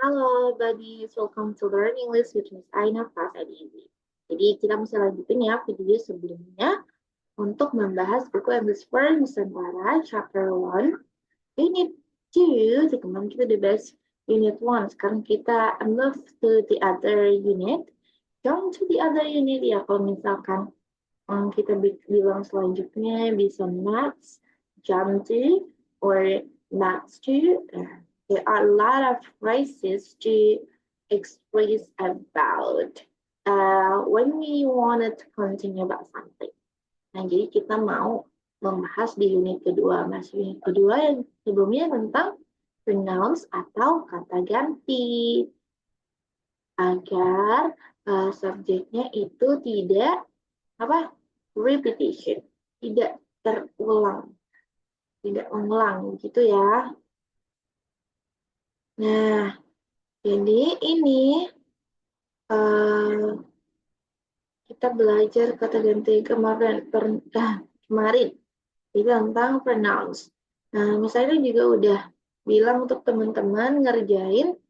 Halo, buddies. Welcome to Learn English with Miss Aina Fast and Easy. Jadi, kita masih lanjutin ya video sebelumnya untuk membahas buku English for Nusantara, Chapter 1, Unit 2. Kemarin kita udah bahas Unit 1. Sekarang kita move to the other unit. Jump to the other unit ya, kalau misalkan kita bilang selanjutnya bisa next, jump to, or next to. There are a lot of phrases to express about when we wanted to continue about something. Nah, jadi kita mau membahas di unit kedua. Mas, unit kedua yang sebelumnya tentang pronouns atau kata ganti. Agar subjeknya itu tidak repetition, tidak terulang, tidak mengulang gitu ya. Nah, jadi ini kita belajar kata ganti kemarin, jadi tentang pronouns. Nah, misalnya juga udah bilang untuk teman-teman ngerjain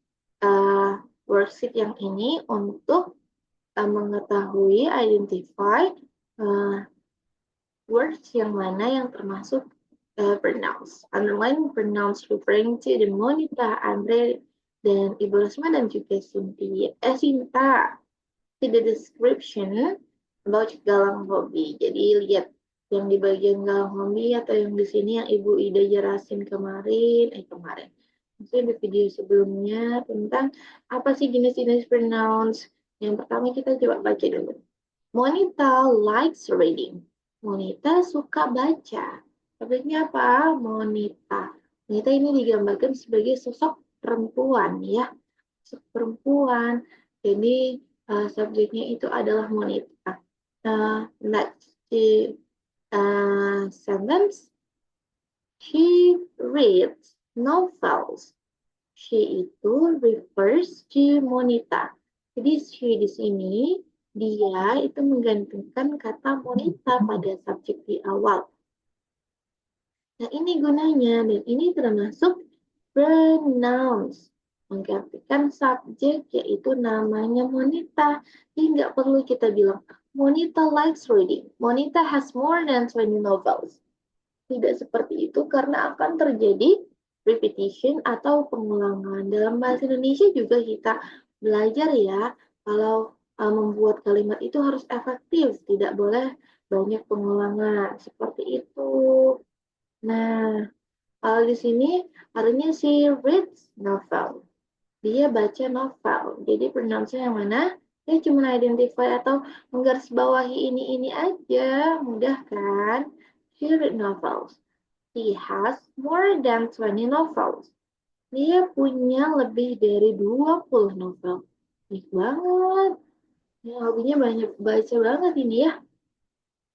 worksheet yang ini untuk mengetahui, identify words yang mana yang termasuk pronouns. Underline pronouns referring to the Monita, Andre, dan Ibu Rasma dan juga Sinta. See the description about galang hobi. Jadi lihat yang di bagian galang hobi atau yang di sini yang Ibu Ida jelasin kemarin. Maksudnya di video sebelumnya tentang apa sih jenis-jenis pronouns. Yang pertama kita coba baca dulu. Monita likes reading. Monita suka baca. Subjeknya apa? Monita. Monita ini digambarkan sebagai sosok perempuan ya. Sosok perempuan. Jadi subjeknya itu adalah monita. Next sentence. She reads novels. She itu refers to monita. Jadi she di sini dia itu menggantungkan kata monita pada subjek di awal. Nah, ini gunanya, dan ini termasuk pronouns. Menggantikan subjek, yaitu namanya monita. Jadi nggak perlu kita bilang, Monita likes reading. Monita has more than 20 novels. Tidak seperti itu, karena akan terjadi repetition atau pengulangan. Dalam bahasa Indonesia juga kita belajar ya, kalau membuat kalimat itu harus efektif, tidak boleh banyak pengulangan. Seperti itu. Nah, kalau di sini artinya si reads novel. Dia baca novel. Jadi pronounce-nya yang mana? Dia cuma identify atau menggarisbawahi ini aja. Mudah kan? She read novels. He has more than 20 novels. Dia punya lebih dari 20 novel. Baik banget. Ya, hobinya banyak baca banget ini ya.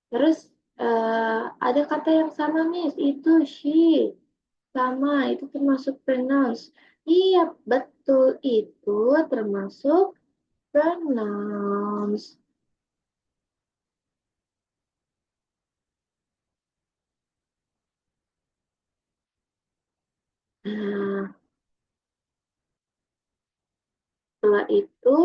Terus ada kata yang sama, Miss. Itu she. Sama, itu termasuk pronouns. Iya, betul. Itu termasuk pronouns. Nah, setelah itu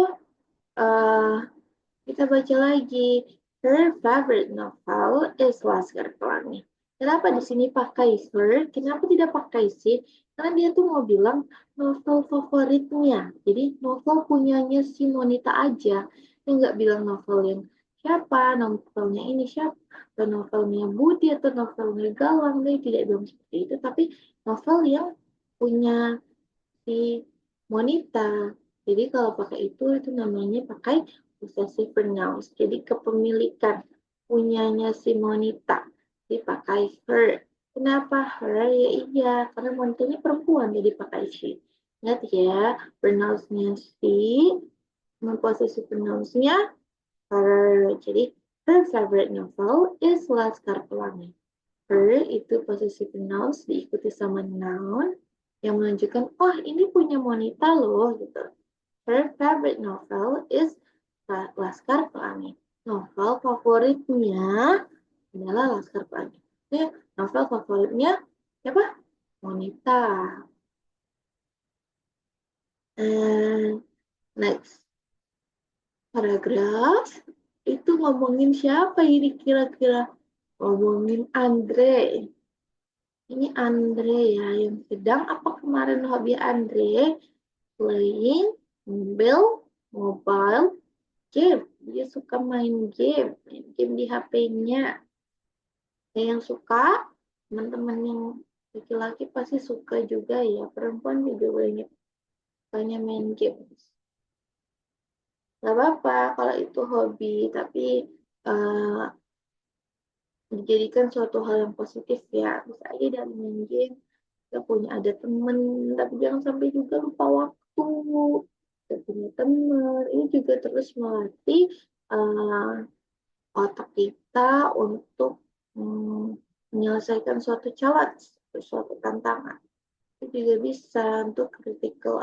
kita baca lagi. Her favorite novel is Laskar Pelangi. Kenapa di sini pakai her? Kenapa tidak pakai si? Karena dia tuh mau bilang novel favoritnya. Jadi novel punyanya si Monita aja. Dia nggak bilang novel yang siapa, novelnya ini siapa, atau novelnya Budi, atau novelnya Galang. Dia tidak bilang seperti itu. Tapi novel yang punya si Monita. Jadi kalau pakai itu namanya pakai possessive pronouns. Jadi kepemilikan punyanya si Monita dipakai her. Kenapa her? Ya iya, karena Monitanya perempuan jadi pakai she. Ingat ya, pronounsnya she, possessive pronounsnya her. Jadi her favorite novel is Laskar Pelangi. Her itu possessive pronouns diikuti sama noun yang menunjukkan, oh ini punya Monita loh gitu. Her favorite novel is Laskar Pelangi. Novel favoritnya adalah Laskar Pelangi. Oke, novel favoritnya siapa? Monita. Next paragraf itu ngomongin siapa ini kira-kira? Ngomongin Andre. Ini Andre ya, yang sedang apa kemarin hobi Andre? Playing mobile game. Dia suka main game di HP-nya. Yang suka, teman-teman yang laki-laki pasti suka juga ya. Perempuan juga banyak main games. Gak apa-apa kalau itu hobi, tapi uh, dijadikan suatu hal yang positif ya. Bisa aja dari main game, kita punya ada temen, tapi jangan sampai juga lupa waktu. Kita punya teman, ini juga terus melatih uh, otak kita untuk menyelesaikan suatu challenge, suatu tantangan. Itu juga bisa untuk critical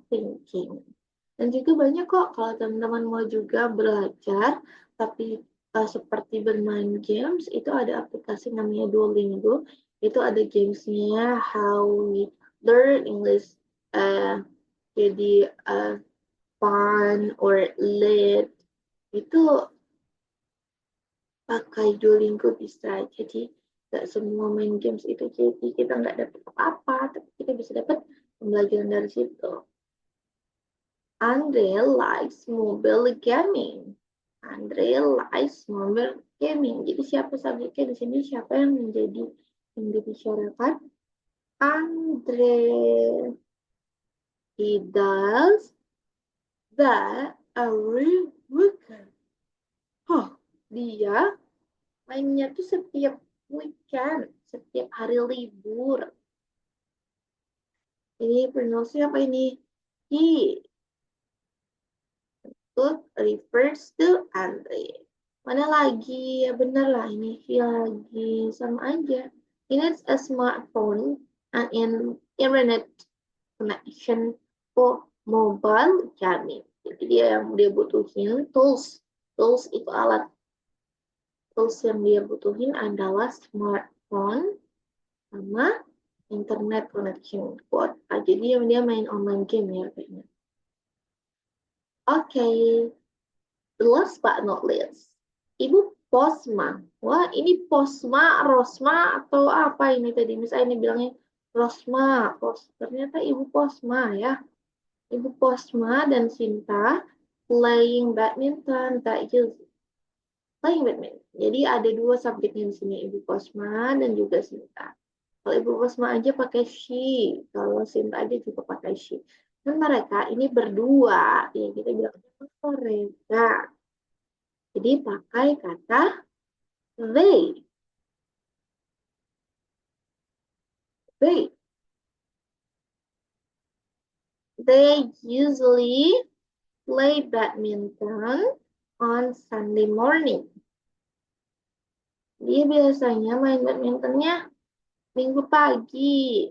thinking. Dan juga banyak kok kalau teman-teman mau juga belajar, tapi seperti bermain games, itu ada aplikasi namanya Duolingo. Itu ada gamesnya How We Learn English. Jadi fun or lit. Itu pakai Duolingo bisa. Jadi nggak semua main games itu jadi kita nggak dapat apa-apa, tapi kita bisa dapat pembelajaran dari situ. Andre likes mobile gaming. Andre likes mobile gaming. Jadi siapa subjeknya di sini? Siapa yang dibicarakan? Andre. He does that every weekend. Oh, dia mainnya tuh setiap weekend, setiap hari libur. Ini pronounce apa ini? He. Itu refers to Andre. Mana lagi? Ya benar lah ini he lagi. Sama aja. He needs a smartphone and internet connection for mobile gaming. Jadi yang dia butuhin tools. Tools itu alat. Tools yang dia butuhin adalah smartphone sama internet connection. Buat jadi dia main online game ya kayaknya. Oke. Last but not least, Ibu Posma. Wah, ini Posma, Rosma, atau apa ini tadi? Misalnya ini bilangnya Rosma. Ternyata Ibu Posma ya. Ibu Posma dan Sinta playing badminton. Playing badminton. Jadi ada dua subjeknya di sini, Ibu Posma dan juga Sinta. Kalau Ibu Posma aja pakai she, kalau Sinta aja juga pakai she. Dan mereka ini berdua, ya kita bilang mereka. Jadi pakai kata they. They. They usually play badminton on Sunday morning. Dia biasanya main badmintonnya minggu pagi.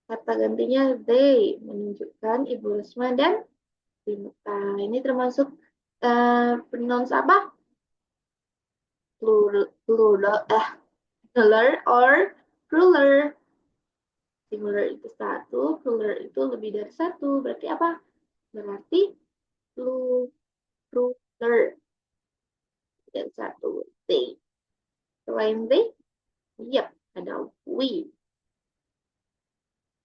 Kata gantinya they menunjukkan Ibu Risma dan Sinta. Ini termasuk pronouns apa? Singular or plural. Singular itu satu, plural itu lebih dari satu. Berarti apa? Berarti plural. Dan satu they. Selain they, yep, ada we.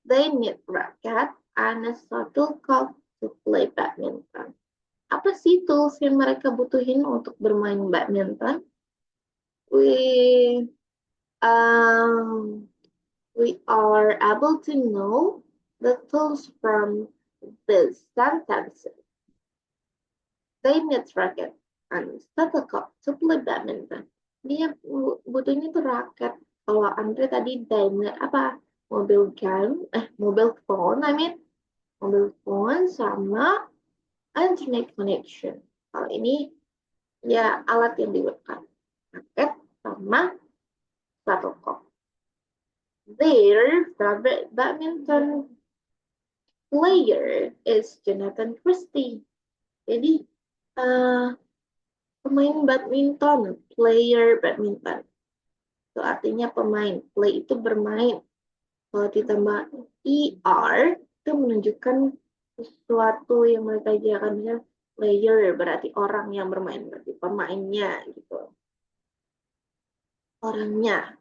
They need racket and a shuttlecock to play badminton. Apa sih tools yang mereka butuhin untuk bermain badminton? We are able to know the tools from these sentences. They need racket and shuttlecock to play badminton. Dia butuhnya tuh raket. Kalau Andre tadi they need apa? Mobile phone, mobile phone sama internet connection. Kalau ini ya alat yang dibutuhkan. Raket sama shuttlecock. Their favorite badminton player is Jonathan Christie. Jadi pemain badminton, player badminton. Itu artinya pemain. Play itu bermain. Kalau ditambah ER, itu menunjukkan sesuatu yang mereka kerjakan. Misalnya player berarti orang yang bermain, berarti pemainnya gitu. Orangnya.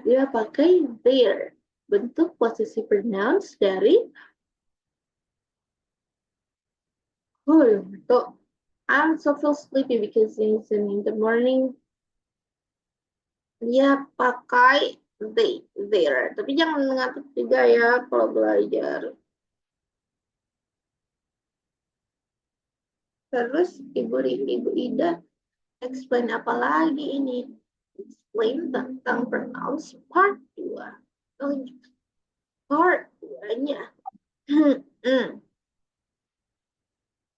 Dia pakai their. Bentuk posisi pronouns dari who. Tuh, I'm so feel sleepy because it's in the morning. Dia pakai they, their. Tapi jangan ngantuk juga ya kalau belajar. Terus Ibu Ida explain apa lagi ini? Explain tentang pronouns part 2. Oh, part 2-nya.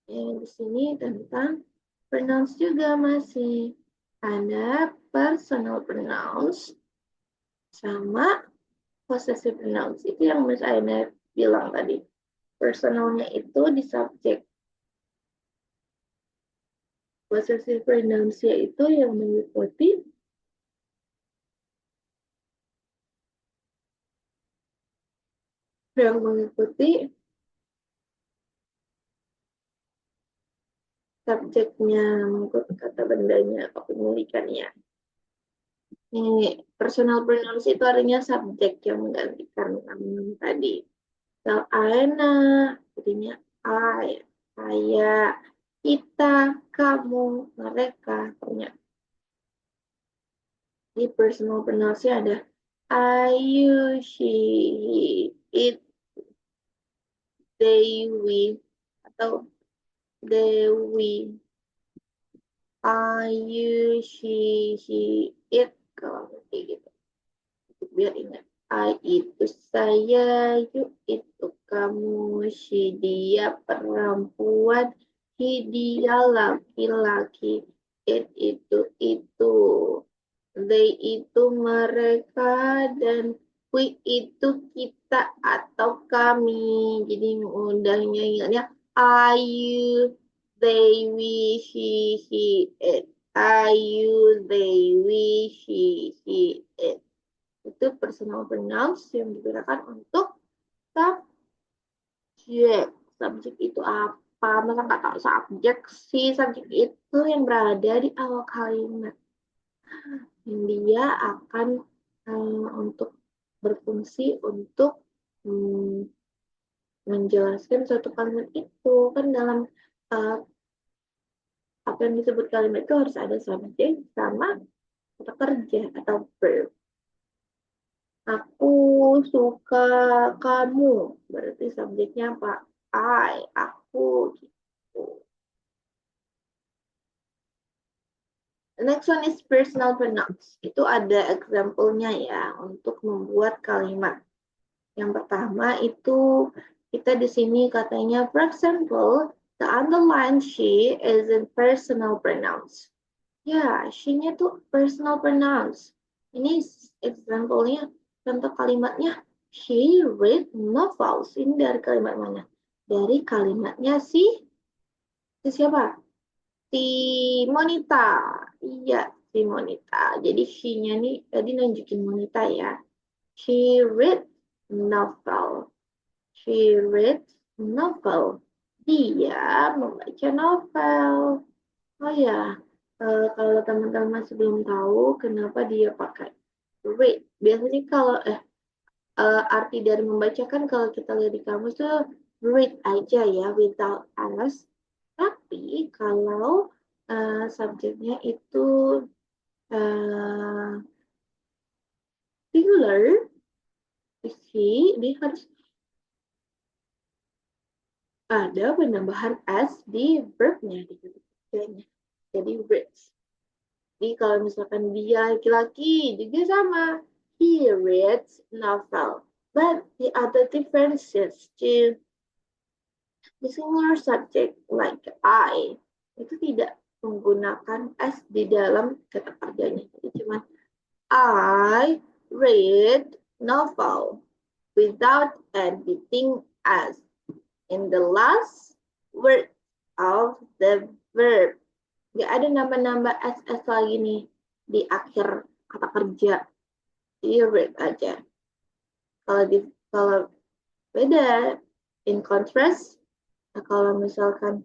Yang di sini tentang pronouns juga masih. Ada personal pronouns sama possessive pronouns. Itu yang Miss Aina bilang tadi. Personalnya itu di subjek. Possessive pronouns-nya itu yang mengikuti subjeknya, mengikuti kata bendanya, kepemilikannya. Ini personal pronouns itu artinya subjek yang menggantikan nama tadi. So, Aena, jadinya I, saya, kita, kamu, mereka, punya. Di personal pronouns-nya ada I, you, she, he, it, they, we, atau they, we, I, you, she, he, it, kalau kayak gitu. Biar ingat. I itu saya, you itu kamu, she dia perempuan, he dia laki-laki, it itu, they itu mereka, dan we itu kita atau kami. Jadi mudahnya ingatnya I, you, they, we, she, he, it. I, you, they, we, she, he, it. Itu personal pronouns yang digunakan untuk subjek. Subjek itu apa? Masa nggak tahu subjek sih? Subjek itu yang berada di awal kalimat. Yang dia akan untuk berfungsi untuk menjelaskan suatu kalimat itu. Kan dalam apa yang disebut kalimat itu harus ada subjek sama kata kerja atau verb. Aku suka kamu. Berarti subjeknya apa? I, aku. Gitu. The next one is personal pronouns. Itu ada example-nya ya untuk membuat kalimat. Yang pertama itu kita di sini katanya, for example, the underlined she is in personal pronouns. Ya, she-nya tuh personal pronouns. Ini example-nya, contoh kalimatnya, she read novels. Ini dari kalimat mana? Dari kalimatnya si siapa? Si Monita. Iya, si Monita. Jadi she-nya nih tadi nunjukin Monita ya. She read novel. She read novel. Dia membaca novel. Oh ya, kalau teman-teman masih belum tahu kenapa dia pakai read. Biasanya kalau arti dari membaca kan kalau kita lihat di kamus tuh read aja ya, without us. Tapi kalau subjeknya itu singular, dia harus ada penambahan s di verbnya, di ketiganya. Jadi reads. Jadi kalau misalkan dia laki-laki juga sama. He reads novel. But the other differences to the singular subject like I itu tidak menggunakan s di dalam kata kerjanya. Jadi cuma I read novel without editing s in the last word of the verb. Nggak ada nambah-nambah ss lagi nih di akhir kata kerja. Jadi read aja. Kalau di Kalau beda, in contrast, nah kalau misalkan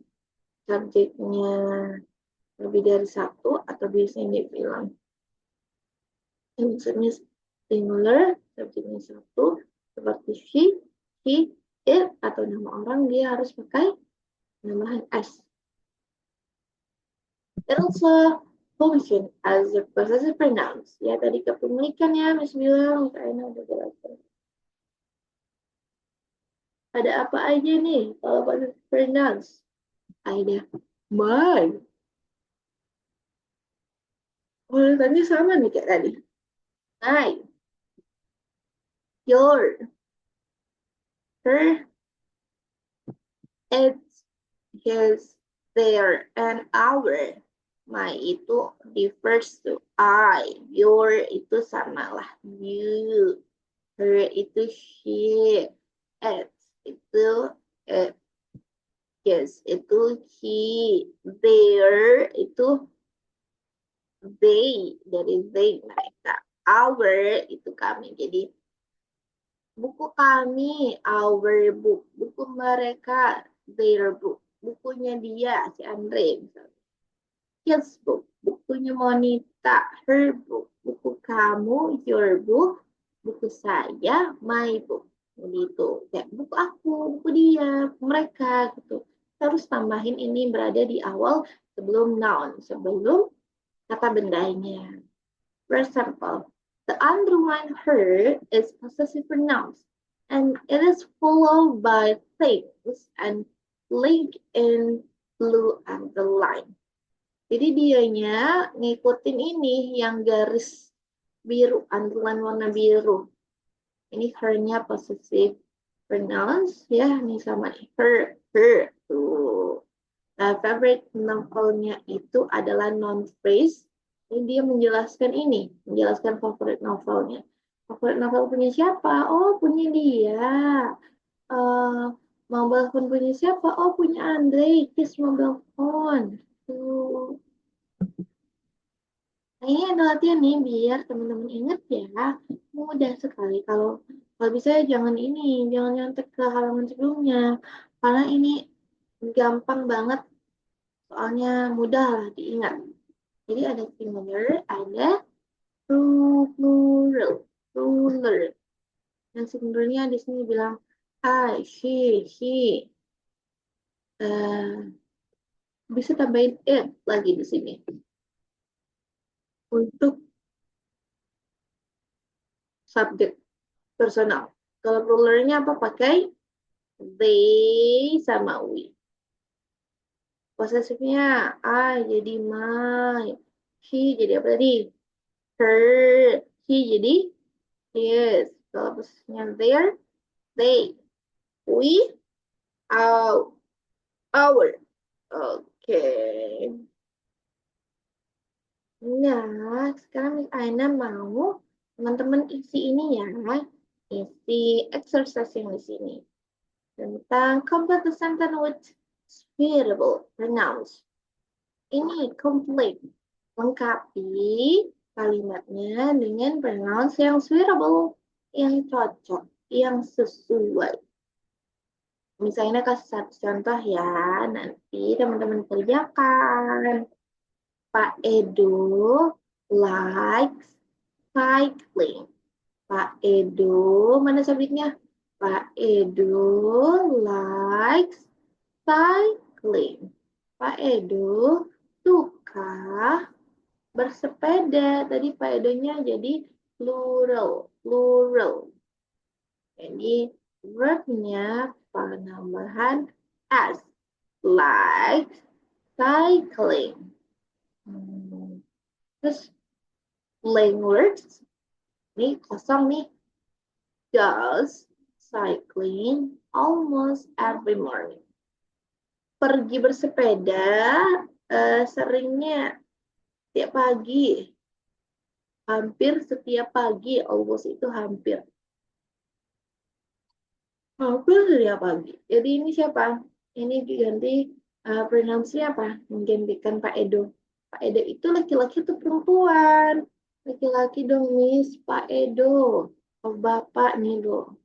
subjeknya lebih dari satu atau biasanya dibilang maksudnya singular, subjeknya satu, seperti she, he, it, atau nama orang dia harus pakai tambahan s. It also function as a possessive pronouns. Ya tadi kepemilikan ya, Miss bilang, kayaknya udah jelaskan. Ada apa aja nih kalau possessive pronouns? Ada my. Oh, tadi sama nih kayak tadi. My, your, her, its, his, their, and our. My itu refers to I. Your itu samalah you. Her itu she. Its itu it. His itu he. Their itu they. Dari they mereka. Our itu kami. Jadi buku kami, our book. Buku mereka, their book. Bukunya dia, si Andre misalnya. His book, bukunya Monita, her book, buku kamu, your book, buku saya, my book. Jadi itu kayak buku aku, buku dia, mereka gitu. Terus tambahin ini berada di awal sebelum noun, sebelum kata bendanya. For example, the underlined her is possessive pronouns and it is followed by things and linked in blue underline. Jadi dianya ngikutin ini yang garis biru, underline warna biru. Ini her-nya possessive pronouns ya, ini sama nih, her. Tuh. Nah, favorite novelnya itu adalah noun phrase. Ini dia menjelaskan ini, menjelaskan favorite novelnya. Favorite novel punya siapa? Oh, punya dia. Mobile phone punya siapa? Oh, punya Andre. Kiss mobile phone. Tuh. Nah, ini ada latihan nih biar teman-teman ingat ya. Mudah sekali. Kalau bisa jangan jangan nyontek ke halaman sebelumnya. Karena ini gampang banget, soalnya mudah lah diingat. Jadi ada singular, ada plural, plural. Yang singularnya di sini bilang I, she, he. Bisa tambahin it lagi di sini. Untuk subjek personal. Kalau pluralnya apa? Pakai they sama we. Posesifnya I jadi my. She jadi apa tadi? Her. He jadi his. Kalau posesifnya their, they. We, our. Our. Oke. Nah, sekarang Miss Aina mau teman-teman isi ini ya. Isi exercise yang di sini. Tentang complete the sentence with suitable pronouns. Ini complete. Lengkapi kalimatnya dengan pronouns yang suitable, yang cocok, yang sesuai. Misalnya kasih satu contoh ya, nanti teman-teman kerjakan. Pak Edo likes cycling. Pak Edo, mana subjeknya? Pak Edo likes cycling. Pak Edo suka bersepeda. Tadi Pak Edonya jadi plural, plural. Jadi verbnya penambahan s, like cycling. Terus language, ini kosong nih. Goes cycling almost every morning. Pergi bersepeda seringnya setiap pagi. Hampir setiap pagi, almost itu hampir. Hampir setiap pagi. Jadi ini siapa? Ini diganti pronounce-nya apa? Menggantikan Pak Edo. Pak Edo itu laki-laki atau perempuan? Laki-laki dong, Miss. Pak Edo. Oh, Bapak nih dong.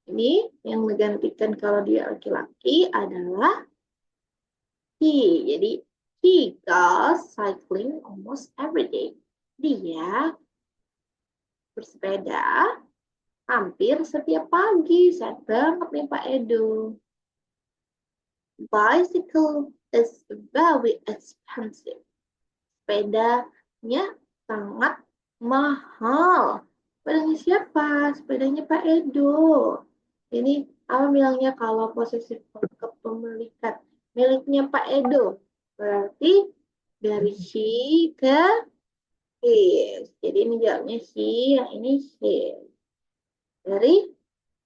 Ini yang menggantikan kalau dia laki-laki adalah he. Jadi he goes cycling almost every day. Dia bersepeda hampir setiap pagi. Saya banget nih Pak Edo. Bicycle is very expensive. Sepedanya sangat mahal. Sepedanya siapa? Sepedanya Pak Edo. Ini apa bilangnya kalau posesif kepemilikan miliknya Pak Edo. Berarti dari she ke his. Jadi ini jawabnya she, yang ini his. Dari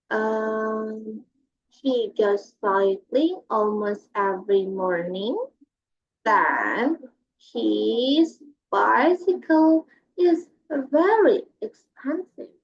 um, he goes cycling almost every morning. Then his bicycle is very expensive.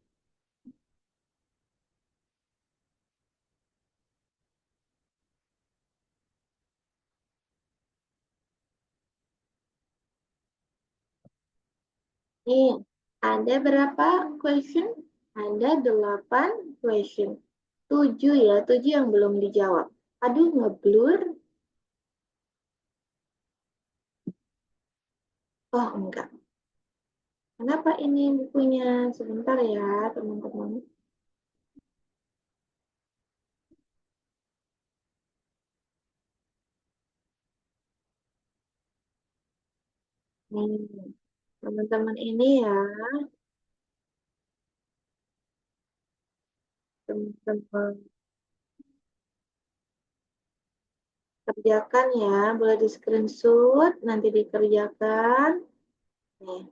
Nih, ada berapa question? Ada 8 question. 7 ya, 7 yang belum dijawab. Aduh, ngeblur. Oh, enggak. Kenapa ini bukunya? Sebentar ya, teman-teman. Nih, teman-teman ini ya, teman-teman kerjakan ya, boleh di screenshot, nanti dikerjakan. Nih,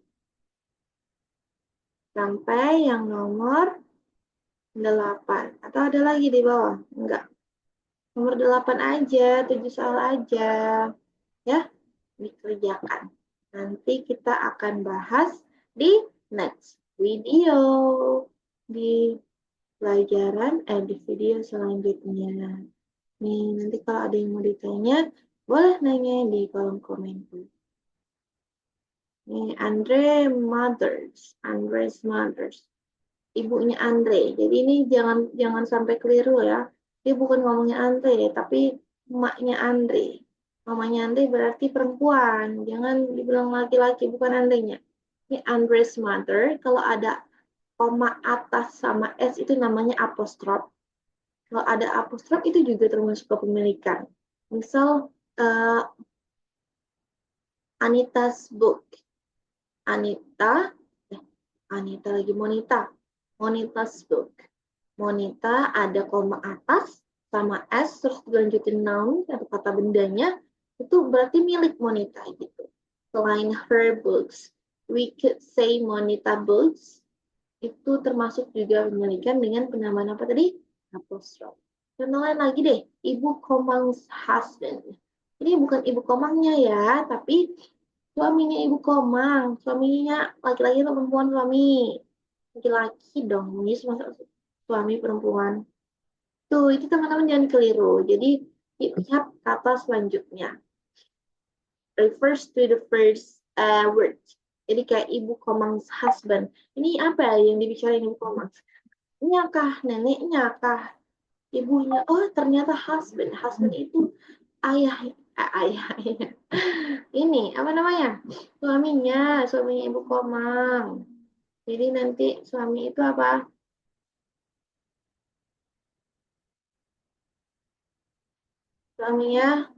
sampai yang nomor 8. Atau ada lagi di bawah? Enggak. Nomor 8 aja, 7 soal aja. Ya, dikerjakan. Nanti kita akan bahas di next video. Di pelajaran, di video selanjutnya. Nih, nanti kalau ada yang mau ditanya, boleh nanya di kolom komentar. Nih, Andre's Mothers. Ibunya Andre. Jadi ini jangan sampai keliru ya. Dia bukan ngomongnya Andre, tapi emaknya Andre. Mamanya Andre berarti perempuan. Jangan dibilang laki-laki, bukan Andre-nya. Ini Andre's mother. Kalau ada koma atas sama S itu namanya apostrof. Kalau ada apostrof itu juga termasuk kepemilikan. Misal Anita's book. Anita, Anita lagi Monita. Monita's book. Monita ada koma atas sama S terus dilanjutin noun atau kata bendanya itu berarti milik Monita gitu. Selain her books, we could say Monita books itu termasuk juga pemilikan dengan penamaan apa tadi? Apostrof. Contoh lain lagi deh, Ibu Komang's husband. Ini bukan Ibu Komangnya ya, tapi suaminya Ibu Komang. Suaminya laki-laki atau perempuan suami? Laki-laki dong, ini suami perempuan. Tuh, itu teman-teman jangan keliru. Jadi, lihat kata selanjutnya. Refers to the first word. Jadi kayak Ibu Komang's husband. Ini apa yang dibicarain Ibu Komang? Neneknya kah? Neneknya kah? Ibunya. Oh, ternyata husband. Husband itu ayah. Ayah. Ini, apa namanya? Suaminya Ibu Komang. Jadi nanti suami itu apa? Suaminya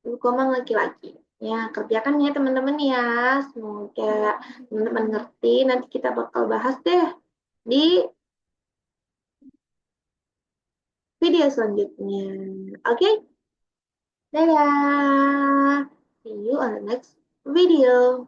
Ibu Komang laki-laki. Ya, kerjakan ya teman-teman ya. Semoga teman-teman ngerti. Nanti kita bakal bahas deh di video selanjutnya. Oke? Dadah. See you on the next video.